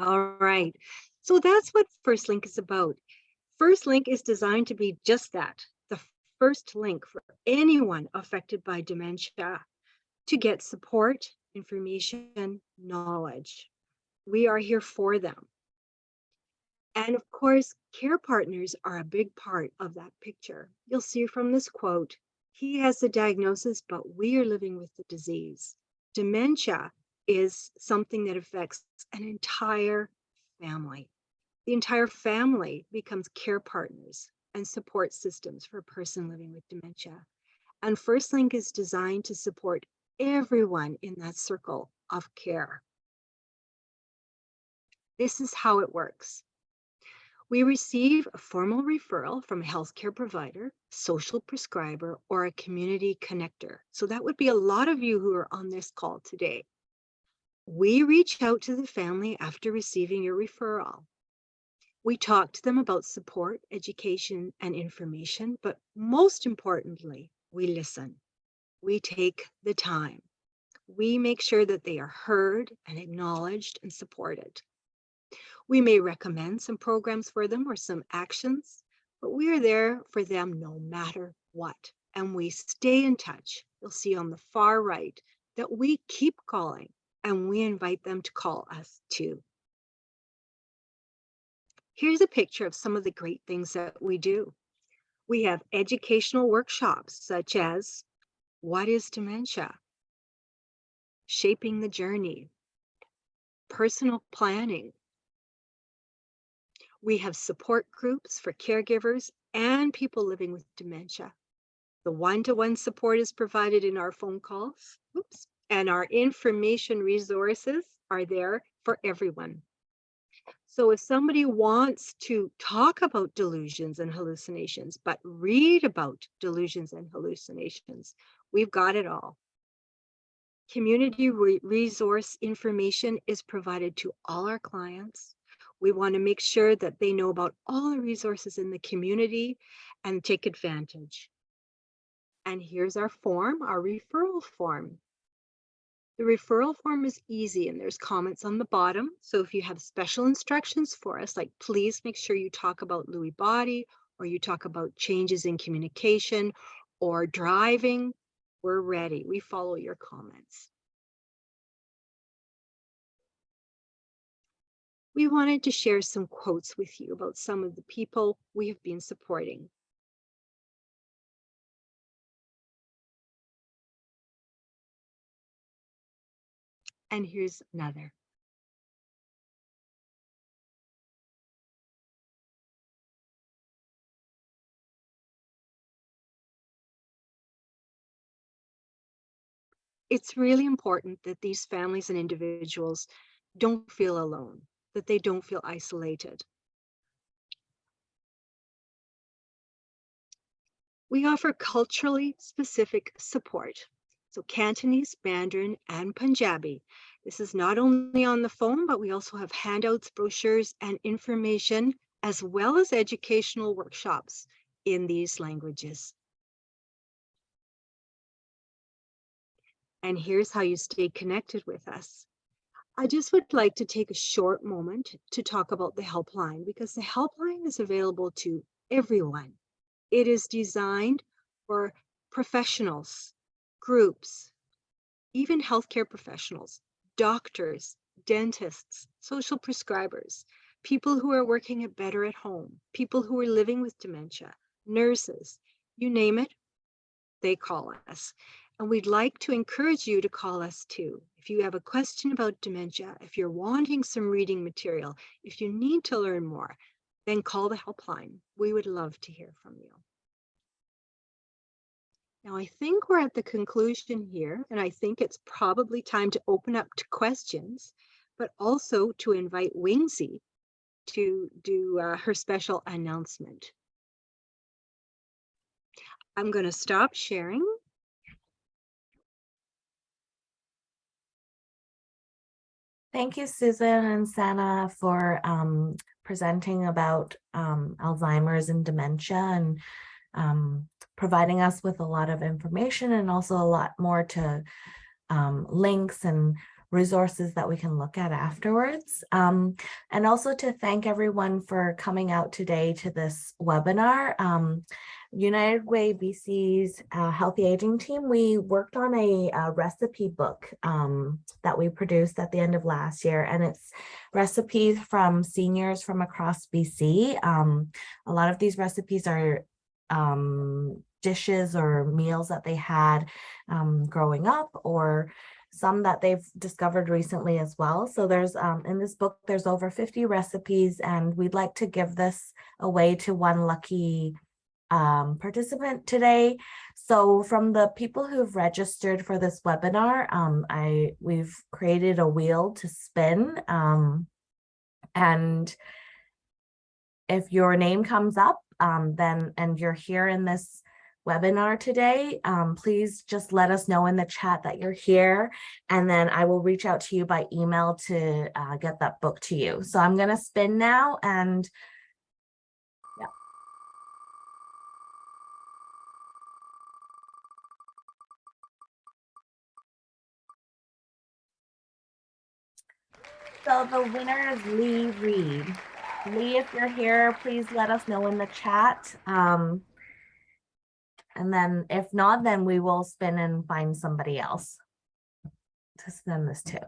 Speaker 1: All right, so that's what First Link is about. First Link is designed to be just that, the first link for anyone affected by dementia to get support, information, knowledge. We are here for them. And of course, care partners are a big part of that picture. You'll see from this quote, he has the diagnosis, but we are living with the disease. Dementia is something that affects an entire family. The entire family becomes care partners and support systems for a person living with dementia. And First Link is designed to support everyone in that circle of care. This is how it works. We receive a formal referral from a healthcare provider, social prescriber, or a community connector. So that would be a lot of you who are on this call today. We reach out to the family after receiving your referral. We talk to them about support, education, and information, but most importantly, we listen. We take the time. We make sure that they are heard and acknowledged and supported. We may recommend some programs for them or some actions, but we are there for them no matter what. And we stay in touch. You'll see on the far right that we keep calling and we invite them to call us too. Here's a picture of some of the great things that we do. We have educational workshops such as what is dementia, shaping the journey, personal planning. We have support groups for caregivers and people living with dementia. The one-to-one support is provided in our phone calls, and our information resources are there for everyone. So if somebody wants to talk about delusions and hallucinations, but read about delusions and hallucinations, we've got it all. Community resource information is provided to all our clients. We want to make sure that they know about all the resources in the community and take advantage. And here's our form, our referral form. The referral form is easy and there's comments on the bottom. So if you have special instructions for us, like please make sure you talk about Lewy body or you talk about changes in communication or driving, we're ready. We follow your comments. We wanted to share some quotes with you about some of the people we have been supporting. And here's another. It's really important that these families and individuals don't feel alone, that they don't feel isolated. We offer culturally specific support. So Cantonese, Mandarin, and Punjabi This is not only on the phone, but we also have handouts, brochures, and information, as well as educational workshops in these languages. And here's how you stay connected with us. I just would like to take a short moment to talk about the helpline, because the helpline is available to everyone. It is designed for professionals, groups, even healthcare professionals, doctors, dentists, social prescribers, people who are working at better at home, people who are living with dementia, nurses, you name it, they call us. And we'd like to encourage you to call us too. If you have a question about dementia, if you're wanting some reading material, if you need to learn more, then call the helpline. We would love to hear from you. Now, I think we're at the conclusion here, and I think it's probably time to open up to questions, but also to invite Wingsy to do her special announcement. I'm going to stop sharing.
Speaker 5: Thank you, Susan and Sana, for presenting about Alzheimer's and dementia, and providing us with a lot of information, and also a lot more to links and resources that we can look at afterwards. And also to thank everyone for coming out today to this webinar. United Way BC's Healthy Aging team, we worked on a recipe book that we produced at the end of last year, and it's recipes from seniors from across BC. A lot of these recipes are dishes or meals that they had growing up, or some that they've discovered recently as well. So there's in this book, there's over 50 recipes, and we'd like to give this away to one lucky participant today. So from the people who've registered for this webinar, we've created a wheel to spin, and if your name comes up, then and you're here in this webinar today, please just let us know in the chat that you're here, and then I will reach out to you by email to get that book to you. So I'm going to spin now, and yeah. So the winner is Lee Reed. Lee, if you're here, please let us know in the chat. And then if not, then we will spin and find somebody else to send this to.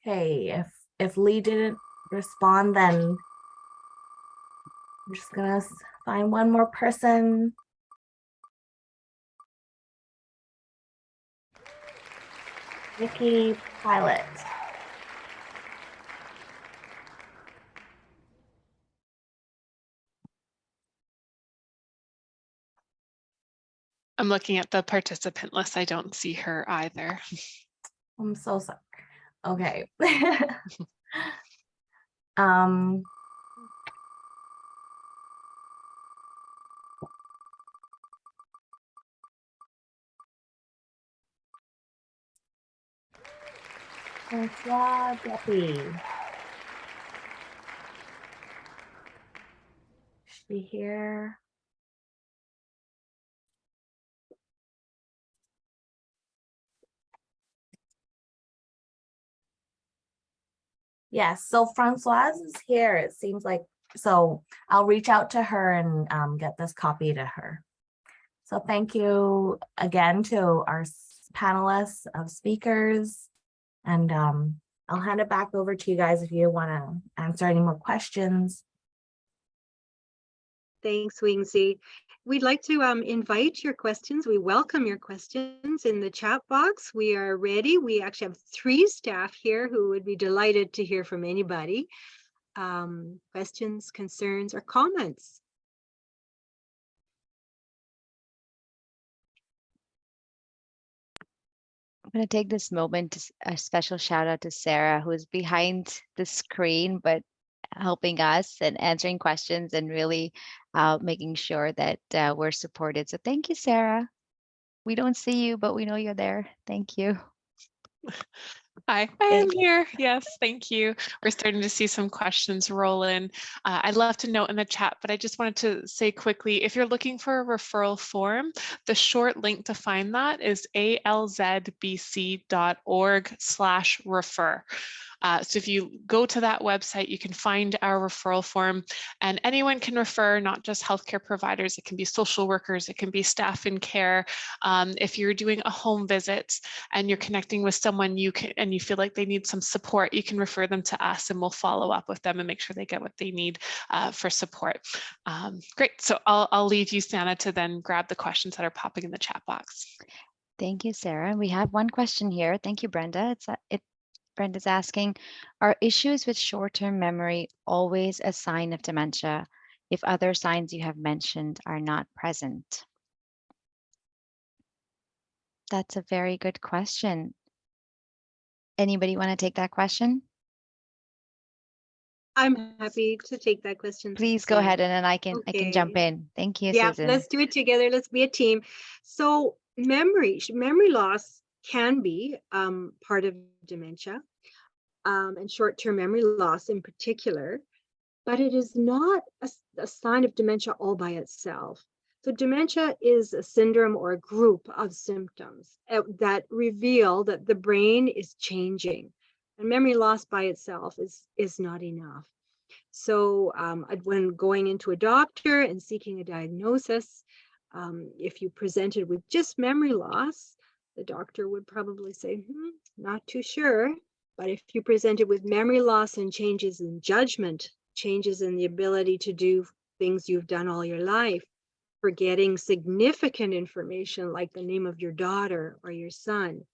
Speaker 5: Okay, if Lee didn't respond, then I'm just gonna find one more person. Nikki Pilot.
Speaker 3: I'm looking at the participant list. I don't see her either.
Speaker 5: I'm so sorry. Okay. Francois Deppy. Is she here? Yes, so Francoise is here, it seems like. So I'll reach out to her and get this copy to her. So thank you again to our panelists of speakers. And I'll hand it back over to you guys if you want to answer any more questions.
Speaker 1: Thanks, Wingsy. We'd like to invite your questions. We welcome your questions in the chat box. We are ready. We actually have 3 staff here who would be delighted to hear from anybody. Questions, concerns, or comments.
Speaker 2: I'm going to take this moment to a special shout out to Sarah, who is behind the screen, but helping us and answering questions and really making sure that we're supported. So thank you, Sarah. We don't see you, but we know you're there. Thank you.
Speaker 3: Hi, I am here. Yes, thank you. We're starting to see some questions roll in. I'd love to note in the chat, but I just wanted to say quickly, if you're looking for a referral form, the short link to find that is alzbc.org/refer. So if you go to that website, you can find our referral form, and anyone can refer, not just healthcare providers. It can be social workers, it can be staff in care. If you're doing a home visit and you're connecting with someone and you feel like they need some support, you can refer them to us and we'll follow up with them and make sure they get what they need for support. Great, so I'll leave you, Sana, to then grab the questions that are popping in the chat box.
Speaker 2: Thank you, Sarah. We have one question here. Thank you, Brenda. Brenda's asking, are issues with short-term memory always a sign of dementia if other signs you have mentioned are not present? That's a very good question. Anybody want to take that question?
Speaker 1: I'm happy to take that question.
Speaker 2: Please go
Speaker 1: Susan.
Speaker 2: ahead, and then I can jump
Speaker 1: Okay.
Speaker 2: in. Thank you,
Speaker 1: Yeah,
Speaker 2: Susan.
Speaker 1: let's do it together. Let's be a team. So memory loss can be part of dementia, and short-term memory loss in particular, but it is not a sign of dementia all by itself. So dementia is a syndrome or a group of symptoms that reveal that the brain is changing, and memory loss by itself is not enough. So when going into a doctor and seeking a diagnosis, if you presented with just memory loss, the doctor would probably say, not too sure. But if you presented with memory loss and changes in judgment, changes in the ability to do things you've done all your life, forgetting significant information like the name of your daughter or your son,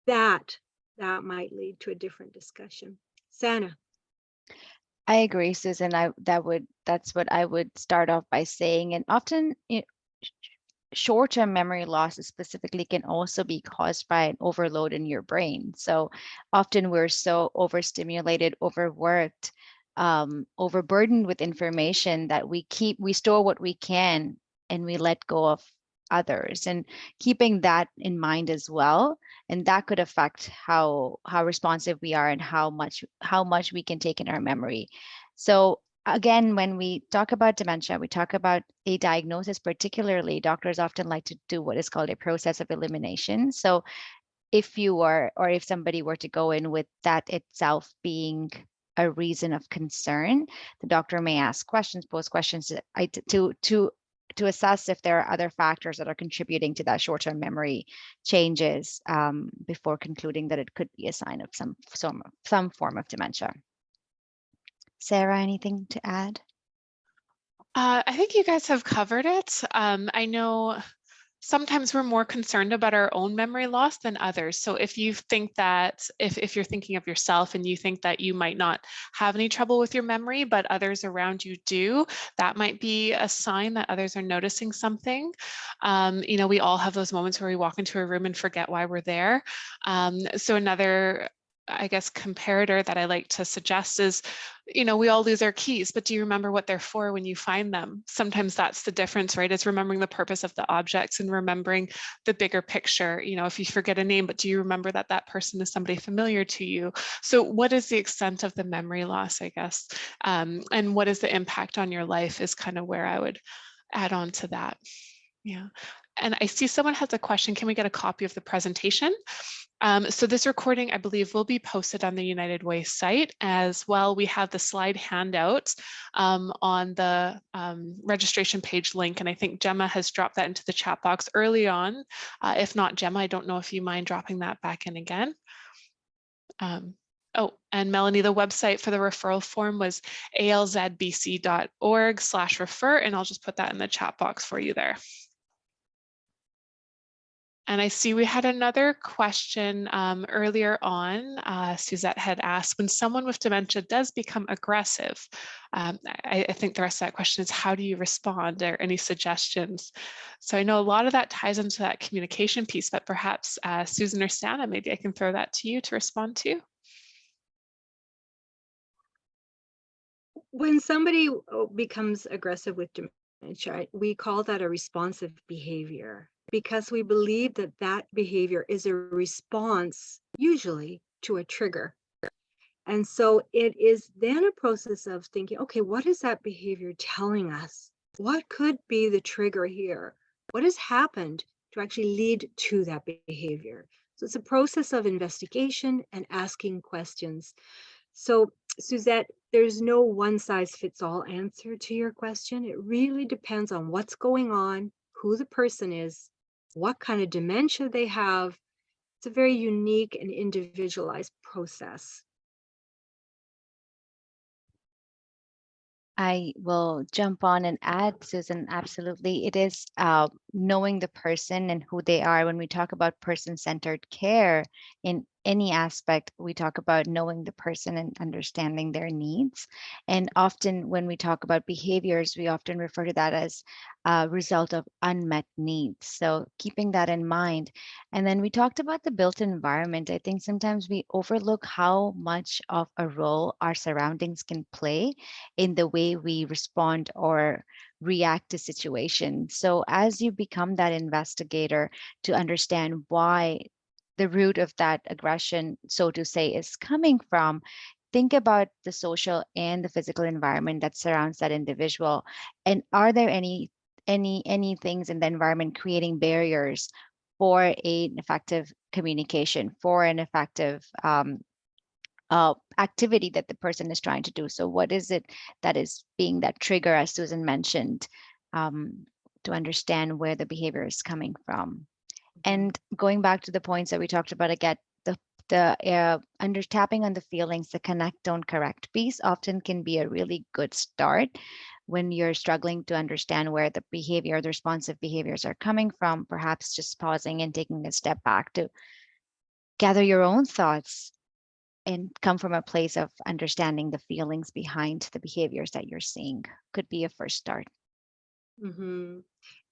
Speaker 1: that might lead to a different discussion. Sana.
Speaker 2: I agree, Susan. That's what I would start off by saying. And often short-term memory loss specifically can also be caused by an overload in your brain. So often we're so overstimulated, overworked, overburdened with information that we store what we can and we let go of others, and keeping that in mind as well. And that could affect how responsive we are and how much we can take in our memory. So again, when we talk about dementia, we talk about a diagnosis. Particularly, doctors often like to do what is called a process of elimination. So if if somebody were to go in with that itself being a reason of concern, the doctor may ask questions, pose questions to assess if there are other factors that are contributing to that short-term memory changes before concluding that it could be a sign of some form of dementia. Sarah, anything to add?
Speaker 3: I think you guys have covered it. I know sometimes we're more concerned about our own memory loss than others. So if you think that, if you're thinking of yourself and you think that you might not have any trouble with your memory, but others around you do, that might be a sign that others are noticing something. You know, we all have those moments where we walk into a room and forget why we're there. So another, I guess, comparator that I like to suggest is, you know, we all lose our keys, but do you remember what they're for when you find them? Sometimes that's the difference, right? It's remembering the purpose of the objects and remembering the bigger picture. You know, if you forget a name, but do you remember that that person is somebody familiar to you? So what is the extent of the memory loss, I guess? And what is the impact on your life is kind of where I would add on to that. Yeah. And I see someone has a question. Can we get a copy of the presentation? So this recording, I believe, will be posted on the United Way site as well. We have the slide handout on the registration page link, and I think Gemma has dropped that into the chat box early on. If not, Gemma, I don't know if you mind dropping that back in again. Oh, and Melanie, the website for the referral form was alzbc.org/refer, and I'll just put that in the chat box for you there. And I see we had another question earlier on. Suzette had asked, when someone with dementia does become aggressive, I think the rest of that question is, how do you respond? Or any suggestions? So I know a lot of that ties into that communication piece, but perhaps Susan or Sana, maybe I can throw that to you to respond to.
Speaker 1: When somebody becomes aggressive with dementia, we call that a responsive behavior because we believe that that behavior is a response, usually, to a trigger. And so it is then a process of thinking, okay, what is that behavior telling us? What could be the trigger here? What has happened to actually lead to that behavior? So it's a process of investigation and asking questions. So, Suzette, there's no one size fits all answer to your question. It really depends on what's going on, who the person is, what kind of dementia they have. It's a very unique and individualized process.
Speaker 2: I will jump on and add, Susan, absolutely. It is knowing the person and who they are. When we talk about person-centered care in any aspect, we talk about knowing the person and understanding their needs. And often when we talk about behaviors, we often refer to that as a result of unmet needs. So keeping that in mind. And then we talked about the built environment. I think sometimes we overlook how much of a role our surroundings can play in the way we respond or react to situations. So as you become that investigator to understand why the root of that aggression, so to say, is coming from, think about the social and the physical environment that surrounds that individual. And are there any things in the environment creating barriers for an effective communication, for an effective activity that the person is trying to do? So what is it that is being that trigger, as Susan mentioned, to understand where the behavior is coming from? And going back to the points that we talked about again, under tapping on the feelings, the connect, don't correct piece often can be a really good start when you're struggling to understand where the behavior, the responsive behaviors are coming from. Perhaps just pausing and taking a step back to gather your own thoughts and come from a place of understanding the feelings behind the behaviors that you're seeing could be a first start.
Speaker 1: Mm-hmm.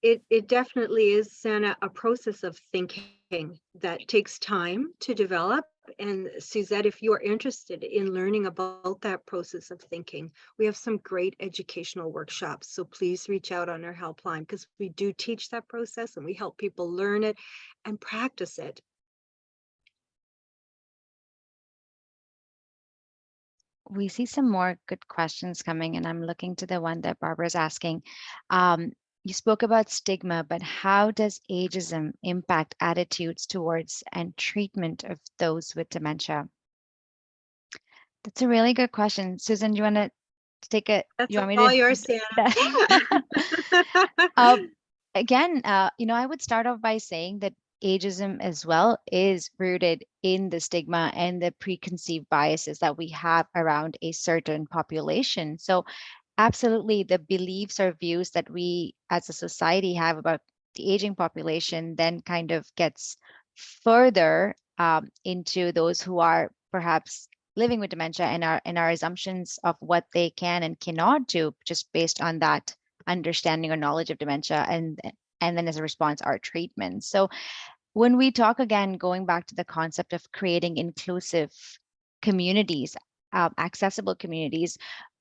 Speaker 1: It definitely is, Sana, a process of thinking that takes time to develop. And Suzette, if you are interested in learning about that process of thinking, we have some great educational workshops. So please reach out on our helpline because we do teach that process and we help people learn it and practice it.
Speaker 2: We see some more good questions coming, and I'm looking to the one that Barbara's asking. You spoke about stigma, but how does ageism impact attitudes towards and treatment of those with dementia? That's a really good question. Susan, do you want to take it?
Speaker 1: That's
Speaker 2: You want me
Speaker 1: all
Speaker 2: to?
Speaker 1: yours, Sana.
Speaker 2: Again, I would start off by saying that ageism as well is rooted in the stigma and the preconceived biases that we have around a certain population. So absolutely, the beliefs or views that we as a society have about the aging population then kind of gets further into those who are perhaps living with dementia and our assumptions of what they can and cannot do just based on that understanding or knowledge of dementia, and then as a response our treatment. So when we talk again, going back to the concept of creating inclusive communities, accessible communities,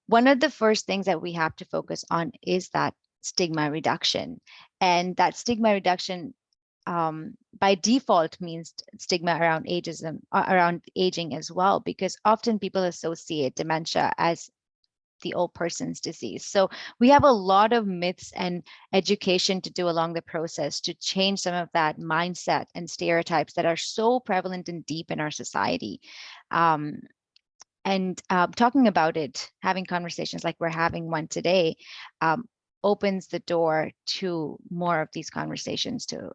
Speaker 2: one of the first things that we have to focus on is that stigma reduction. And that stigma reduction by default means stigma around ageism, around aging as well, because often people associate dementia as the old person's disease. So we have a lot of myths and education to do along the process to change some of that mindset and stereotypes that are so prevalent and deep in our society. And talking about it, having conversations like we're having one today, opens the door to more of these conversations to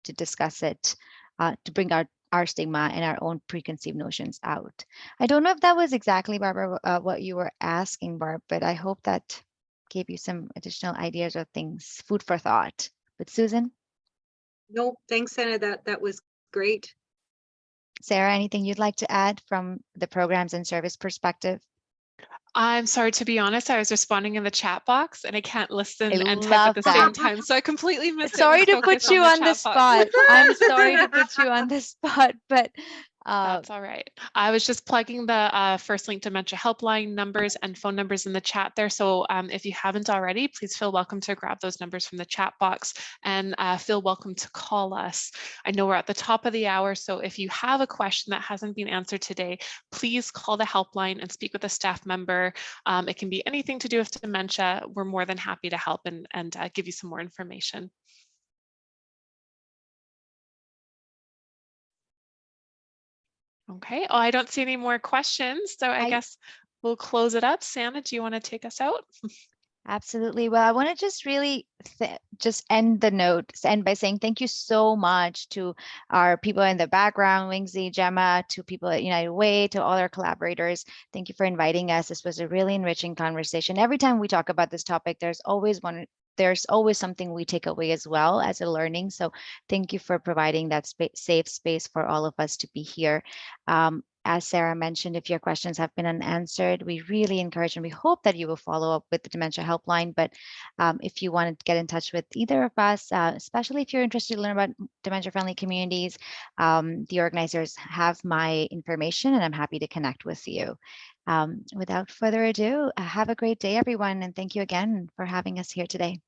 Speaker 2: discuss it, to bring our stigma and our own preconceived notions out. I don't know if that was exactly, Barbara, what you were asking, Barb, but I hope that gave you some additional ideas or things, food for thought. But Susan?
Speaker 1: No, thanks, Sana. That was great.
Speaker 2: Sarah, anything you'd like to add from the programs and service perspective?
Speaker 3: I'm sorry, to be honest, I was responding in the chat box and I can't listen
Speaker 2: I
Speaker 3: and type at
Speaker 2: love
Speaker 3: the
Speaker 2: that.
Speaker 3: same time. So I completely missed it.
Speaker 2: Sorry
Speaker 3: with
Speaker 2: to
Speaker 3: focus
Speaker 2: put you
Speaker 3: the
Speaker 2: on the
Speaker 3: chat box.
Speaker 2: spot. I'm sorry to put you on the spot, but
Speaker 3: That's all right. I was just plugging the First Link Dementia Helpline numbers and phone numbers in the chat there. So if you haven't already, please feel welcome to grab those numbers from the chat box and feel welcome to call us. I know we're at the top of the hour, so if you have a question that hasn't been answered today, please call the helpline and speak with a staff member. It can be anything to do with dementia. We're more than happy to help and give you some more information. Okay, oh, I don't see any more questions, so I guess we'll close it up. Santa, do you want to take us out?
Speaker 2: Absolutely. Well, I want to just really just end by saying thank you so much to our people in the background, Wingsy, Gemma, to people at United Way, to all our collaborators. Thank you for inviting us. This was a really enriching conversation. Every time we talk about this topic, there's always something we take away as well as a learning. So thank you for providing that safe space for all of us to be here. As Sarah mentioned, if your questions have been unanswered, we really encourage and we hope that you will follow up with the Dementia Helpline. But if you want to get in touch with either of us, especially if you're interested to learn about dementia-friendly communities, the organizers have my information and I'm happy to connect with you. Without further ado, have a great day, everyone. And thank you again for having us here today.